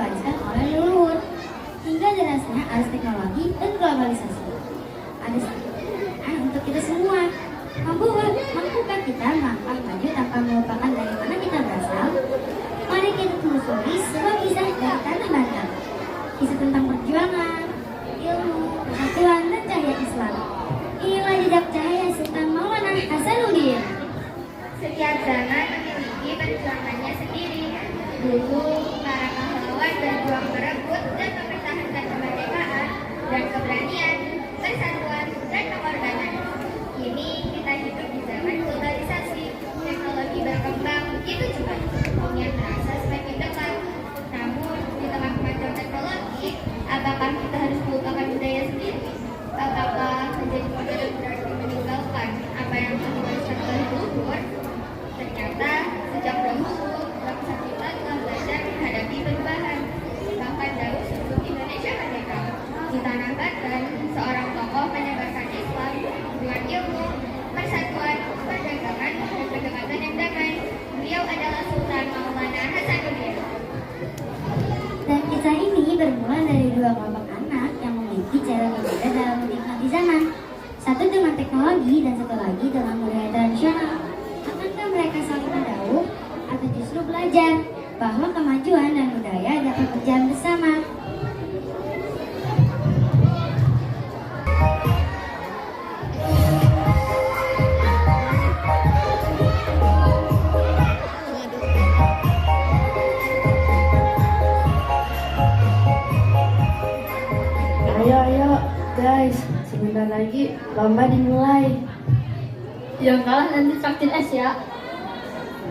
diwariskan oleh leluhur. Hingga derasnya arus teknologi dan globalisasi. Ada sedikit untuk kita semua. Mampukah kita melangkah maju tanpa melupakan dari mana kita berasal? Mari kita telusuri sebuah kisah dari tanah Batak. Kisah tentang perjuangan, ilmu, persatuan, dan cahaya Islam. Inilah jejak cahaya Sultan Maulana Hasanuddin. Setiap zaman memiliki perjuangannya sendiri. Dulu, para pahlawan berjuang berebut dan mempertahankan kemerdekaan dan keberanian, persatuan, dan pengorbanan. Kini kita hidup di zaman globalisasi. Teknologi berkembang begitu cepat, yang terasa semakin dekat. Namun, di tengah kemajuan teknologi, apakah kita harus melupakan budaya sendiri? Apakah menjadi modern berarti meninggalkan apa yang telah diwariskan oleh leluhur? Ternyata, sejak dahulu, bangsa kita telah belajar menghadapi perubahan. Bahkan jauh sebelum Indonesia merdeka, di tanah Banten, seorang tokoh menyebarkan Islam dengan ilmu, persatuan, perdagangan, dan kedekatan yang damai. Beliau adalah Sultan Maulana Hasanuddin. Dan kisah ini bermula dari dua kelompok anak yang memiliki cara berbeda dalam menikmati zaman. Satu dengan teknologi dan satu lagi dengan budaya tradisional. Akankah mereka saling menjauh atau justru belajar bahwa kemajuan dan budaya dapat berjalan bersama? Ayo guys, sebentar lagi lomba dimulai. Yang kalah nanti vaksin es ya.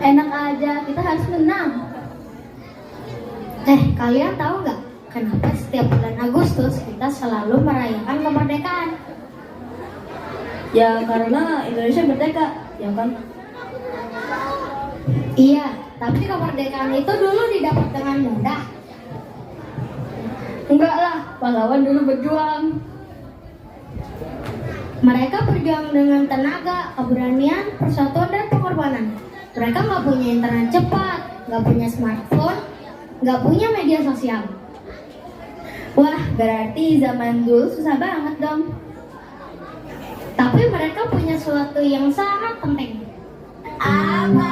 Enak aja, kita harus menang. Kalian tahu nggak kenapa setiap bulan Agustus kita selalu merayakan kemerdekaan? Ya karena Indonesia merdeka, ya kan? Iya, tapi kemerdekaan itu dulu didapat dengan mudah. Enggak lah, pahlawan dulu berjuang. Mereka berjuang dengan tenaga, keberanian, persatuan, dan pengorbanan. Mereka nggak punya internet cepat, nggak punya smartphone, nggak punya media sosial. Wah, berarti zaman dulu susah banget dong. Tapi mereka punya sesuatu yang sangat penting. Apa?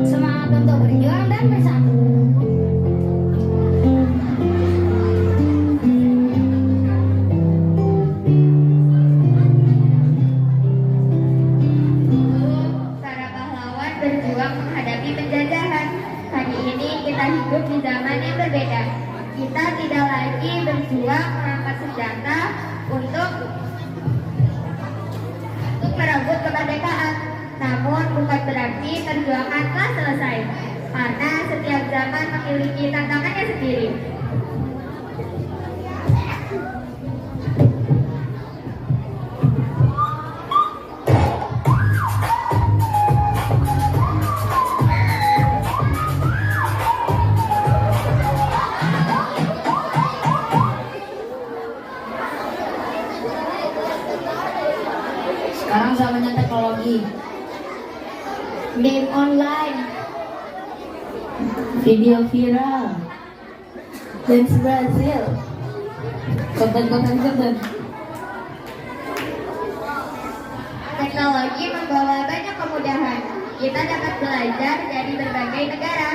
Semangat untuk berjuang dan bersatu. Para pahlawan berjuang menghadapi penjajahan. Hari ini kita hidup di zaman yang berbeda. Kita tidak lagi berjuang mengangkat senjata untuk merebut kemerdekaan. Namun bukan berarti perjuangan telah selesai. Karena setiap zaman memiliki tantangannya sendiri. Sekarang zamannya teknologi, Game online, video viral, dance Brazil, konten. Teknologi membawa banyak kemudahan. Kita dapat belajar dari berbagai negara.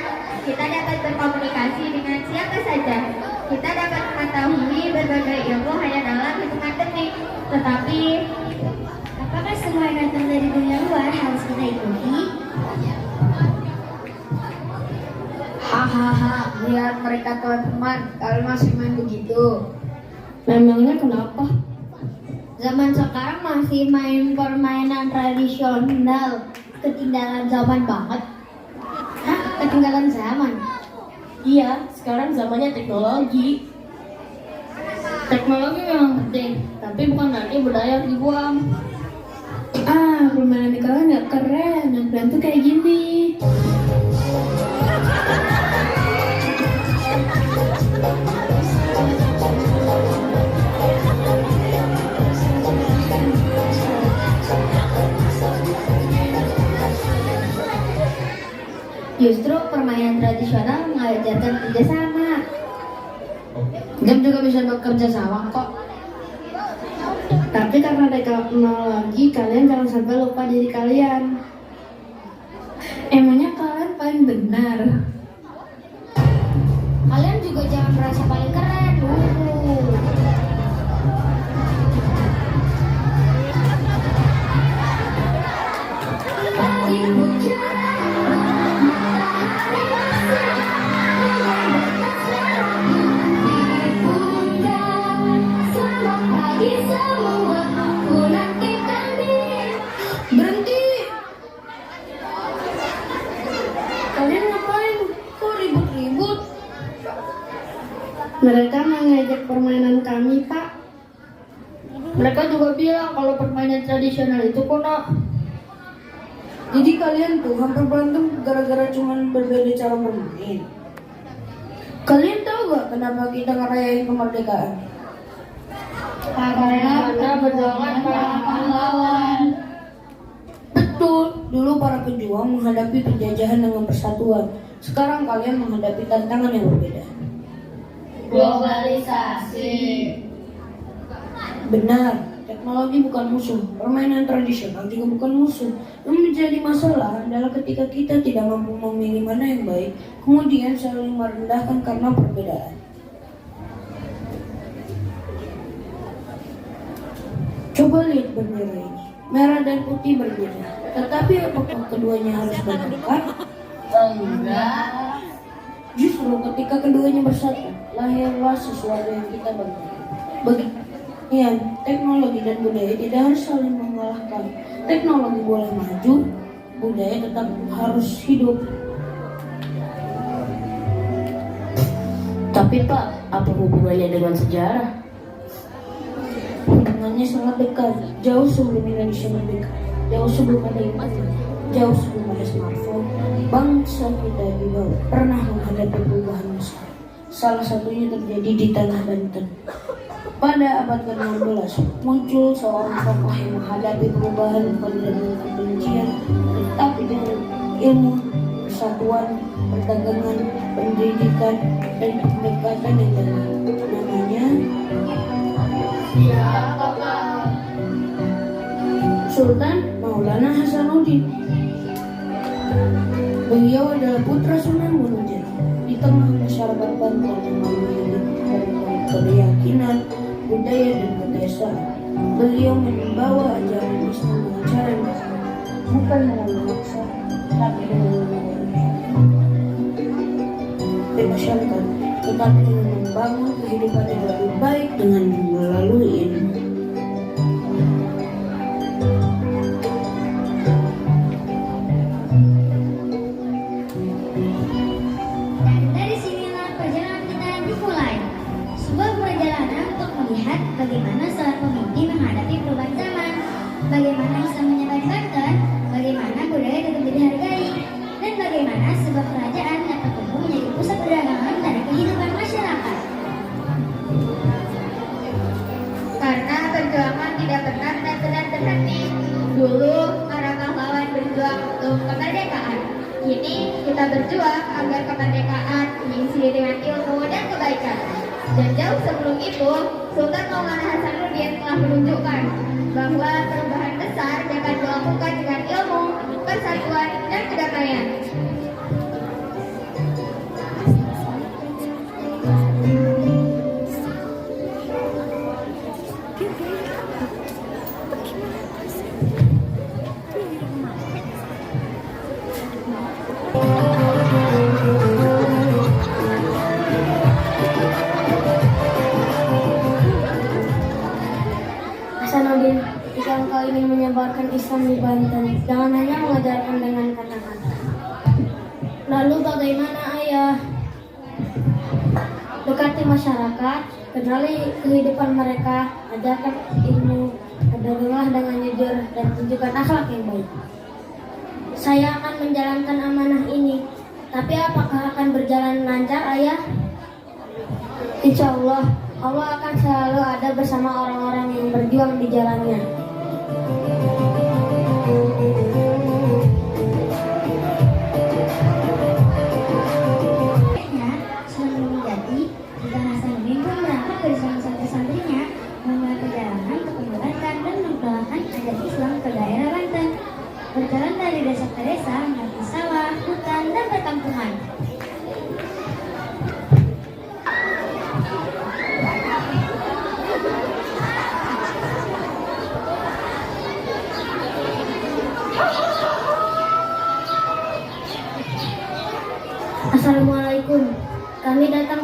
Kita dapat berkomunikasi dengan siapa saja. Kita dapat mengetahui berbagai ilmu hanya dalam hitungan detik. Tetapi, apakah semua yang datang dari dunia luar harus kita ikuti? Hahaha, lihat mereka teman-teman, kalau masih main begitu. Memangnya kenapa? Zaman sekarang masih main permainan tradisional. Ketinggalan zaman banget. Hah? Ketinggalan zaman? Iya, sekarang zamannya teknologi. Teknologi memang penting, tapi bukan berarti budaya harus dibuang. Permainan di kalian nggak keren, yang keren tuh kayak gini. Justru permainan tradisional mengajarkan kerjasama. Game juga bisa bekerja sama kok. Tapi karena teknologi, kalian jangan sampai lupa diri kalian. Emangnya kalian paling benar? Kalian juga jangan merasa paling keren dulu. Berhenti! Kalian ngapain? Kok ribut-ribut? Mereka mengejek permainan kami, Pak. Mereka juga bilang kalau permainan tradisional itu kuno. Jadi kalian tuh hampir berantem gara-gara cuman berbeda cara bermain. Kalian tahu gak kenapa kita ngerayain kemerdekaan? Karena kita berjuang para pahlawan. Betul, dulu para pejuang menghadapi penjajahan dengan persatuan. Sekarang kalian menghadapi tantangan yang berbeda. Globalisasi. Benar, teknologi bukan musuh, permainan tradisional juga bukan musuh. Yang menjadi masalah adalah ketika kita tidak mampu memilih mana yang baik, kemudian saling merendahkan karena perbedaan. Coba lihat bendera ini, merah dan putih berbeda. Tetapi apakah keduanya harus bertengkar? Enggak. Justru ketika keduanya bersatu, lahirlah sesuatu yang kita banggakan. Bagian teknologi dan budaya tidak harus saling mengalahkan. Teknologi boleh maju, budaya tetap harus hidup. Tapi Pak, apa hubungannya dengan sejarah? Hubungannya sangat dekat, jauh sebelum Indonesia merdeka, jauh sebelum ada internet, jauh sebelum ada smartphone. Bangsa kita juga pernah menghadapi perubahan besar. Salah satunya terjadi di tanah Banten. Pada abad ke-16 muncul seorang tokoh yang menghadapi perubahan bukan dengan kebencian, tetapi dengan ilmu, persatuan, perdagangan, pendidikan, dan pendekatan yang dalam. Namanya Siapa Pak? Sultan Maulana Hasanuddin. Beliau adalah putra Sunan Gunung. Di tengah masyarakat Banten yang memiliki keyakinan, budaya dan kebiasaan, beliau membawa ajaran Islam dengan cara yang baik, bukan dengan memaksa, tapi dengan membangun masyarakat, tetapi dengan membangun kehidupan yang lebih baik dengan melalui ilmu. Dari sinilah perjalanan kita dimulai. Sebuah perjalanan untuk melihat bagaimana seorang pemimpin menghadapi perubahan zaman, bagaimana Islam menyebar Banten, bagaimana budaya tetap dihargai, dan bagaimana sebuah kerajaan dapat tumbuh menjadi pusat perdagangan dari kehidupan masyarakat. Karena perjuangan tidak pernah benar-benar berhenti. Dulu para pahlawan berjuang untuk kemerdekaan. Kini kita berjuang agar kemerdekaan diisi dengan ilmu dan kebaikan. Dan jauh sebelum itu, Sultan Maulana Hasanuddin telah menunjukkan bahwa perubahan besar dapat dilakukan dengan ilmu, persatuan, dan kedamaian. Hasanuddin, jika engkau ingin menyebarkan Islam di Banten, jangan hanya mengajarkan dengan kata-kata. Lalu bagaimana ayah? Dekati masyarakat, kenali kehidupan mereka, ajarkan ilmu, berdaganglah dengan jujur, dan tunjukkan akhlak yang baik. Saya akan menjalankan amanah ini, tapi apakah akan berjalan lancar, ayah? Insya Allah, Allah akan selalu ada bersama orang-orang yang berjuang di jalannya.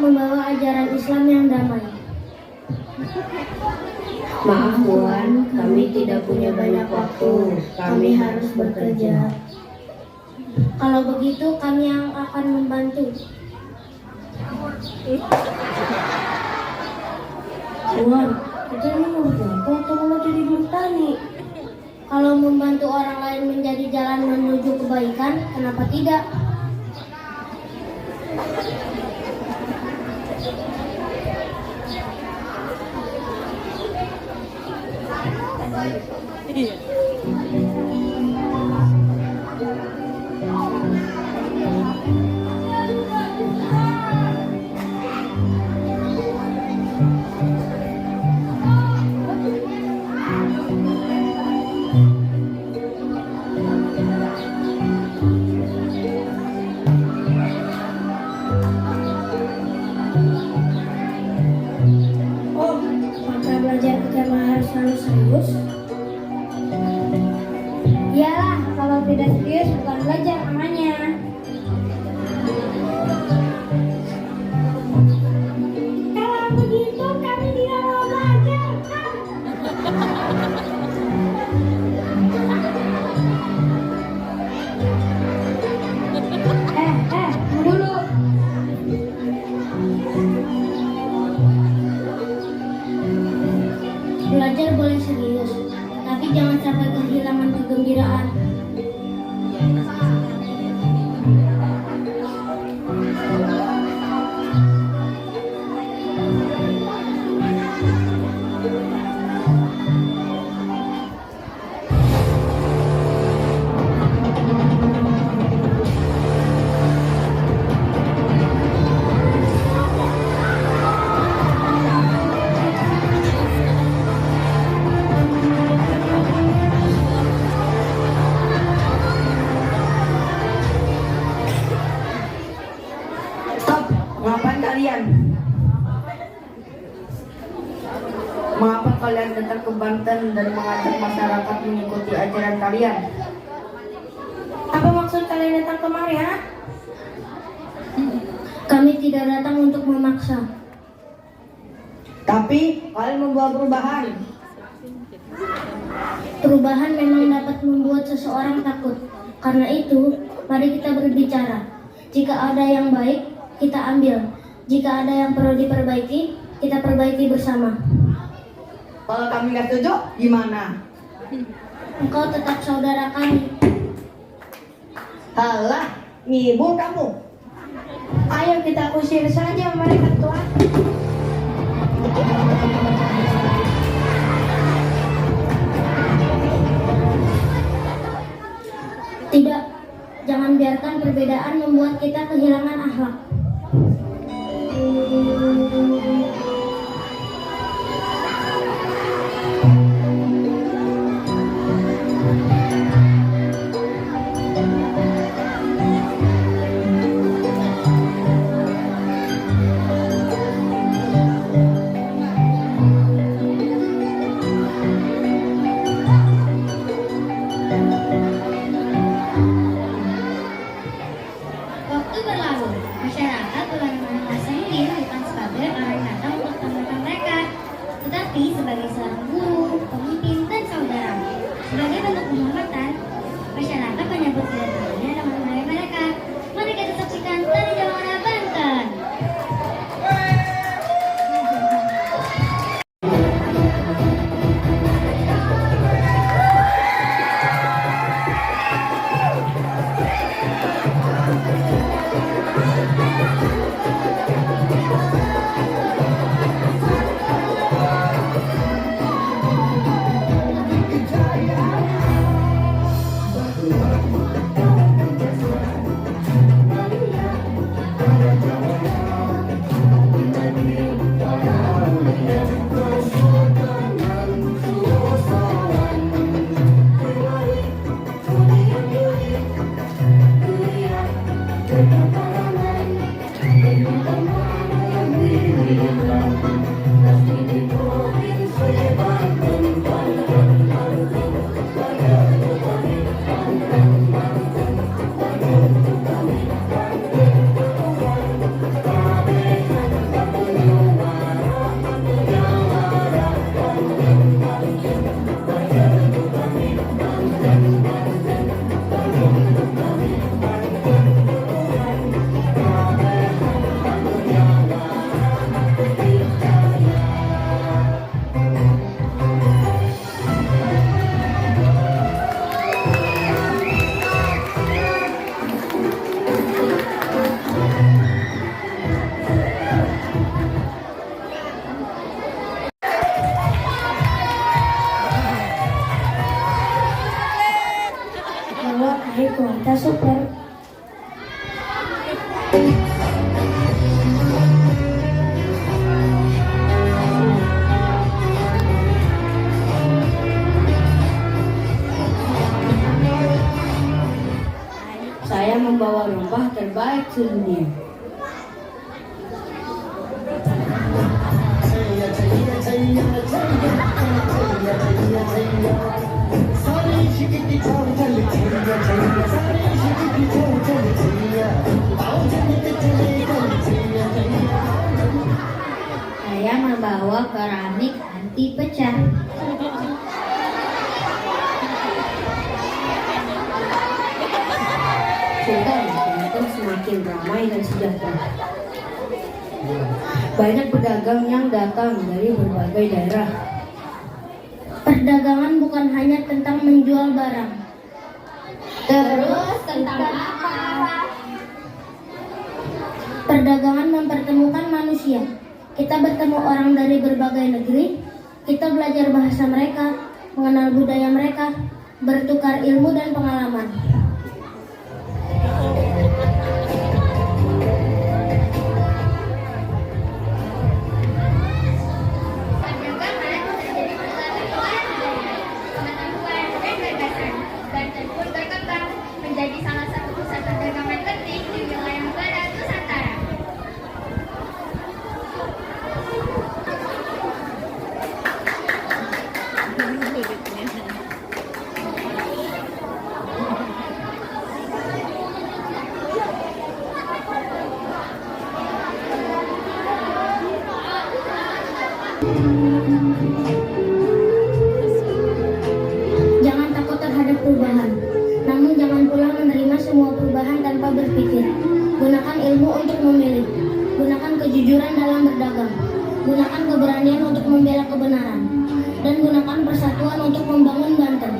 membawa ajaran Islam yang damai. Maaf Tuhan, kami tidak punya banyak waktu. Kami harus bekerja. Kalau begitu kami yang akan membantu. Tuhan, kita ini mau berapa atau mau jadi buruh tani? Kalau membantu orang lain menjadi jalan menuju kebaikan, kenapa tidak? Oh, maka belajar agama harus selalu serius. Iyalah, kalau tidak serius bukan belajar namanya. Kalau begitu kami tidak mau belajar. Tunggu dulu. Belajar boleh serius, tapi jangan sampai kehilangan kegembiraan. Stop, ngapain kalian? Mengapa kalian datang ke Banten dan mengajak masyarakat mengikuti ajaran kalian? Apa maksud kalian datang kemari, ha? Kami tidak datang untuk memaksa. Tapi kalian membawa perubahan. Perubahan memang dapat membuat seseorang takut. Karena itu, mari kita berbicara. Jika ada yang baik, kita ambil. Jika ada yang perlu diperbaiki, kita perbaiki bersama. Kalau kami nggak setuju, gimana? Engkau tetap saudara kami. Halah, ngibul kamu. Ayo kita usir saja mereka, Tuhan. Tidak, jangan biarkan perbedaan membuat kita kehilangan akhlak. Waktu berlalu, masyarakat mulai mengenal Sendiri bukan sebagai orang yang datang untuk teman mereka, tetapi sebagai seorang guru, pemimpin, dan saudara. Sebagai bentuk penghormatan, masyarakat menyambut kedatangannya dengan menemani mereka. Mari kita saksikan tari Jawara Banten. kualitas super. Saya membawa rempah terbaik sedunia. Saya membawa keramik anti pecah. Sultan kelihatan semakin ramai dan sejahtera. Banyak pedagang yang datang dari berbagai daerah. Perdagangan bukan hanya tentang menjual barang. Terus tentang apa? Perdagangan mempertemukan manusia. Kita bertemu orang dari berbagai negeri. Kita belajar bahasa mereka, mengenal budaya mereka, bertukar ilmu dan pengalaman. Perdagangan menjadi pusat pengetahuan dan gagasan. Banten pun berkembang menjadi salah satu pusat perdagangan penting di wilayah barat Nusantara. Jangan takut terhadap perubahan. Namun jangan pula menerima semua perubahan tanpa berpikir. Gunakan ilmu untuk memilih. Gunakan kejujuran dalam berdagang. Gunakan keberanian untuk membela kebenaran. Dan gunakan persatuan untuk membangun Banten.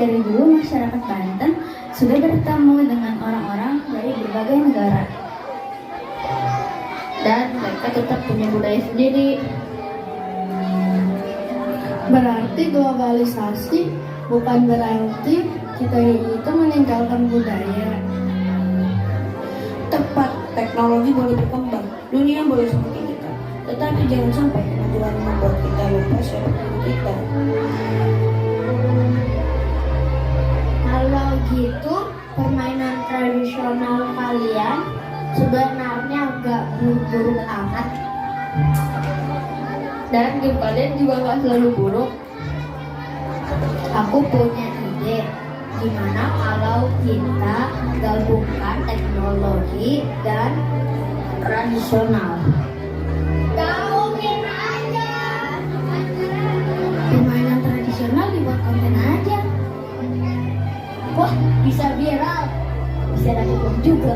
Dari dulu masyarakat Banten sudah bertemu dengan orang-orang dari berbagai negara. Dan mereka tetap punya budaya sendiri. Berarti globalisasi bukan berarti kita itu meninggalkan budaya. Tepat, teknologi boleh berkembang, dunia boleh seperti kita. Tetapi jangan sampai kemajuan membuat kita lupa siapa diri kita. Kalau gitu, permainan tradisional kalian sebenarnya agak buruk amat. Dan game kalian juga nggak selalu buruk. Aku punya ide. Gimana kalau kita gabungkan teknologi dan tradisional? Gabungin aja. Permainan tradisional dibuat konten aja. Wah, bisa viral. Bisa dapat uang juga.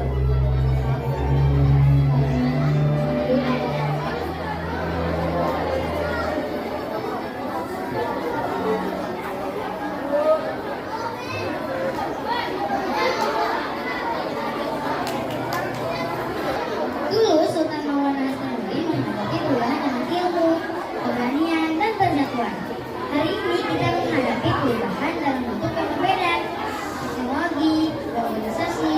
Dulu Sultan Maulana Hasanuddin menghadapi perubahan dengan ilmu, keberanian, dan persatuan. Hari ini kita menghadapi perubahan dalam bentuk yang berbeda. Teknologi, globalisasi,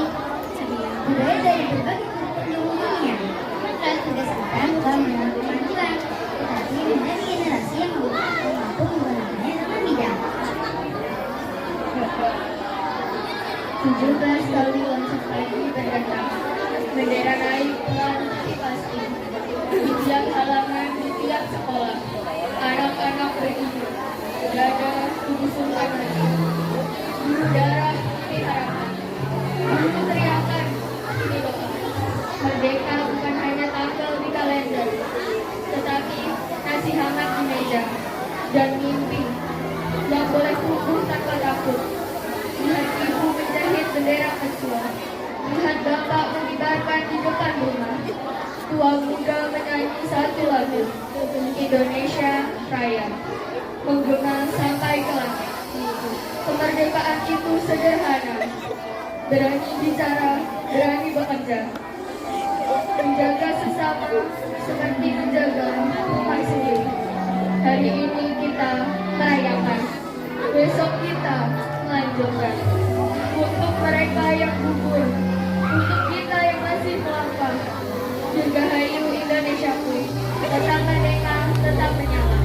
budaya dari berbagai penjuru dunia. Maka tugas kita bukan mengenal kemajuan, tetapi menjadi generasi yang mampu menggunakannya dengan bijak. 17 kali langsung pagi berdatang. Bendera naik pelan tapi pasti. Di tiap halaman, di tiap sekolah. Anak-anak berhijau. Dada dibusungkan lagi. Biru darah ini harapan. Biru teriakan ini doa. Merdeka bukan hanya tanggal di kalender, tetapi nasi hangat di meja dan mimpi yang boleh tumbuh tanpa takut. Lihat ibu menjahit bendera kecil. Lihat bapak mengibarkan di depan rumah. tua muda menyanyi satu lagu, Indonesia Raya, menggema sampai ke langit. Kemerdekaan itu sederhana, berani bicara, berani bekerja, menjaga sesama seperti menjaga rumah sendiri. Hari ini kita merayakan, besok kita melanjutkan. Untuk mereka yang gugur, untuk kita yang masih melangkah, dirgahayu Indonesiaku, tetap merdeka, tetap menyala.